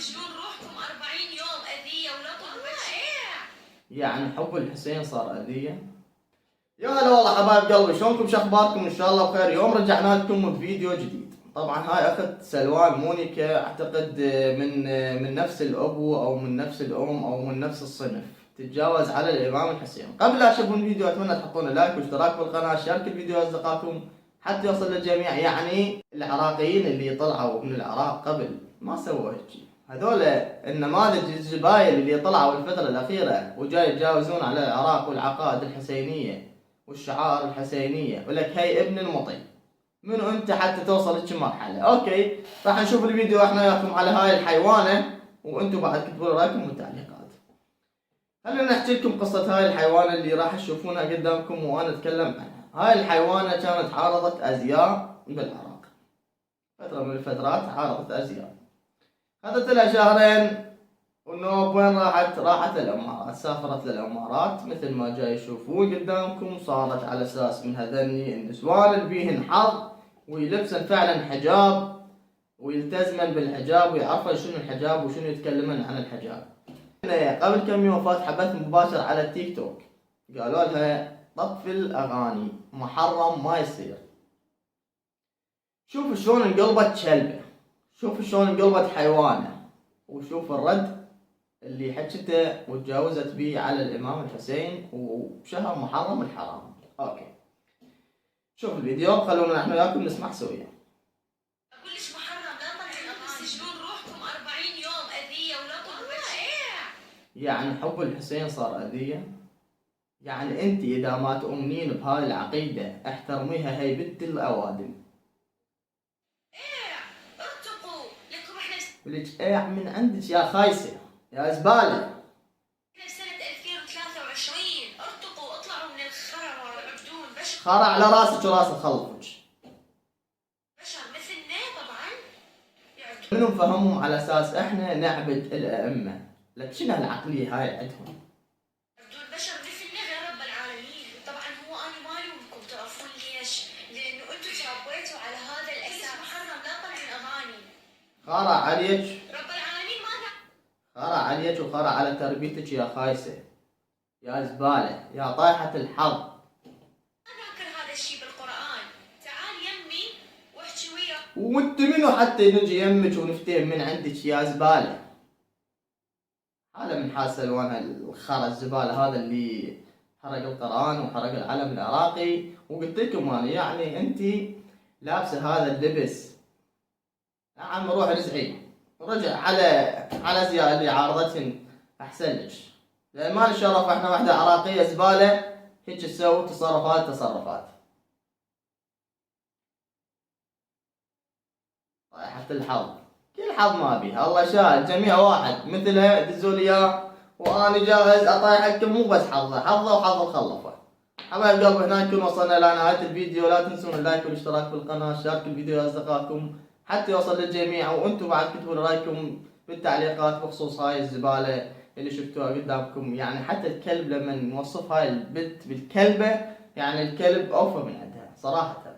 تسجلون روحكم 40 يوم اذيه ولطم يعني حب الحسين صار اذيه. يا هلا والله حبايب قلبي، شلونكم؟ شخباركم؟ ان شاء الله بخير. يوم رجعنا لكم بفيديو جديد. طبعا هاي اخت سلوان مونيكا، اعتقد من نفس الابو او من نفس الام او من نفس الصنف، تتجاوز على الامام الحسين. قبل لا تشوفون الفيديو اتمنى تحطون لايك واشتراك بالقناه، شارك الفيديو اصدقائكم حتى يوصل للجميع. يعني العراقيين اللي طلعوا من العراق قبل ما سووا هيك، هذول النماذج الزبايل اللي طلعوا الفترة الأخيرة وجاي يتجاوزون على العراق والعقائد الحسينية والشعائر الحسينية، ولك هي ابن المطي. منو أنت حتى توصل لك مرحلة؟ أوكي، راح نشوف الفيديو احنا وياكم على هاي الحيوانة، وأنتم بعد كتبوا رأيكم بالتعليقات. خلينا نحكي لكم قصة هاي الحيوانة اللي راح تشوفونها قدامكم وأنا أتكلم عنها. هاي الحيوانة كانت عارضة أزياء بالعراق، فترة من الفترات عارضة أزياء، خذت لها شهرين والنوب وين راحت؟ راحت للامارات، سافرت للامارات مثل ما جاي يشوفون قدامكم. صارت على اساس من هذني النسوان اللي بيهن حظ ويلبسن فعلا حجاب ويلتزمن بالحجاب ويعرفن شنو الحجاب وشنو يتكلمن عن الحجاب. قبل كم يوم فات حبت مباشر على التيك توك، قالوا لها طفي الاغاني محرم ما يصير. شوف شلون انقلبت كلبه، شوف شلون انقلبت حيوانه، وشوف الرد اللي حكته وتجاوزت به على الامام الحسين وبشهر محرم الحرام. اوكي، شوف الفيديو، خلونا نحن وياكم نسمع سويا. اقول لك محرم لا تطلعون اغاني، تسجلون روحكم 40 يوم اذيه ولطم يعني حب الحسين صار اذيه؟ يعني انت اذا ما تؤمنين بهاي العقيده احترميها، هي بنت الاوادم. ارتقوا لكم احنا ولك ايه من عندك يا خايسه يا زباله؟ بسنة 2023. ارتقوا، اطلعوا من الخرا وعبدون بشر. خرع على راسك وراس خلفك. بشر مثلنا طبعا يعبدون. منو فهمهم على اساس احنا نعبد الائمه؟ لك شنو هالعقليه هاي عندهم؟ يعبدون بشر مثلنا غير رب العالمين. طبعا هو انا ما الومكم، تعرفون ليش؟ لانه انتم تربيتوا على هذا الاساس. محرم لا تطلعون اغاني. خرع عليك، رب العالمين ما خرع عليك وخرع على تربيتك يا خايسة يا زبالة يا طايحة الحظ. ذاكر هذا الشيء بالقران. تعال يمي واحكي ويا. وانت منو حتى نجي يمك ونفتهم من عندك يا زبالة؟ هذا من حال سلوان الخرا الزبالة هذا اللي حرق القرآن وحرق العلم العراقي. وقلت لكم انا يعني انت لابسة هذا اللبس، يا عم روح رزعي ورجع على زياد اللي عارضتهن احسن لك. لان ما الشرف احنا واحدة عراقية زبالة هيك تسوي تصرفات. طايحة الحظ، كل حظ ما بيها، الله شاء الجميع واحد مثلها دزوا لي اياه وانا جاهز اطايحكم. مو بس حظه وحظ الخلفه. حبايب قلبي هنا نكون وصلنا لنهاية الفيديو. لا تنسون اللايك والاشتراك بالقناة، شاركوا الفيديو لاصدقائكم حتى يوصل للجميع، وانتم بعد كتبوا رايكم بالتعليقات بخصوص هاي الزبالة اللي شفتوها قدامكم. يعني حتى الكلب لما نوصف هاي البنت بالكلبة، يعني الكلب اوفى من عندها صراحة.